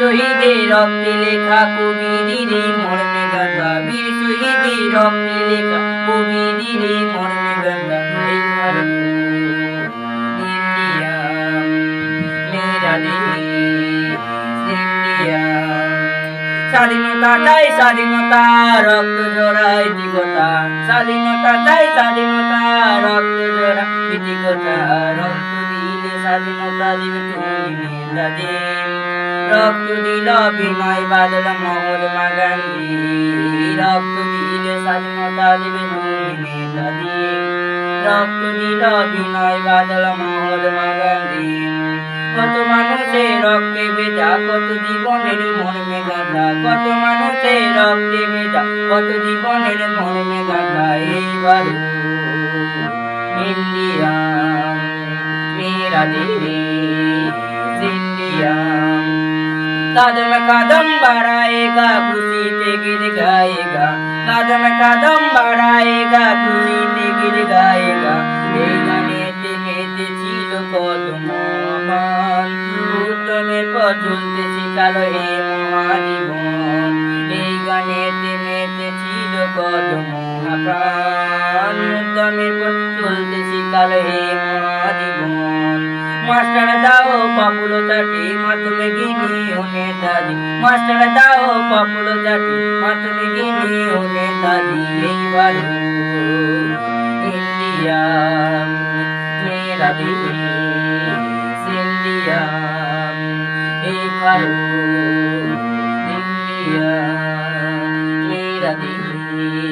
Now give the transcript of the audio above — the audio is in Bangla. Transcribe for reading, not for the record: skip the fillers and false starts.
শহীদের রক্তে লেখা কবিদের এই মর্মে গাথা, বীর শহীদের রক্তে লেখা কবিদের এই মর্মে গাথা। এই ভারত ইন্ডিয়া মেরা দেশ ইন্ডিয়া। স্বাধীনতা চাই স্বাধীনতা, রক্ত ঝরায় দিগতা, স্বাধীনতা চাই স্বাধীনতা, রক্ত ঝরা দিগতা। রক্ত দিলে স্বাধীনতা দিবে তুমি নেতাজি, রক্ত দিল বিনয় বাদল মহাত্মা গান্ধী, রক্ত দিলে স্বাধীনতা দিবে তুমি নেতাজি, রক্ত দিল বিনয় বাদল মহাত্মা গান্ধী। কত মানুষের রক্তে ভেজা, কত জীবনের মর্মে গাথা, কত মানুষের রক্তে ভেজা, কত জীবনের মর্মে গাথা। এই ভারত ইন্ডিয়া মেরা দেশ इंडिया। कदम कदम बढ़ाएगा खुशी से गिर गाएगा, कदम कदम बढ़ाएगा खुशी से गिर गाएगा। এই গানেতে মেতে ছিল কত মহান, উত্তমের পথ চলতে শিখালো হে মহাজীবন। এই গানেতে মেতে ছিল কত মহাপ্রাণ, উত্তমের পথ চলতে শিখালো হে মহাজীবন। মাস্টার দাও পাপুলো চাটি মাতুমে গিনি ও নেতাজি, মাস্টার দাও পাপুলো চাটি মাতুমে গিনি ও নেতাজি। এই ভারত ইন্ডিয়া মেরা দেশ ইন্ডিয়া। এই ভারত ইন্ডিয়া মেরা দেশ।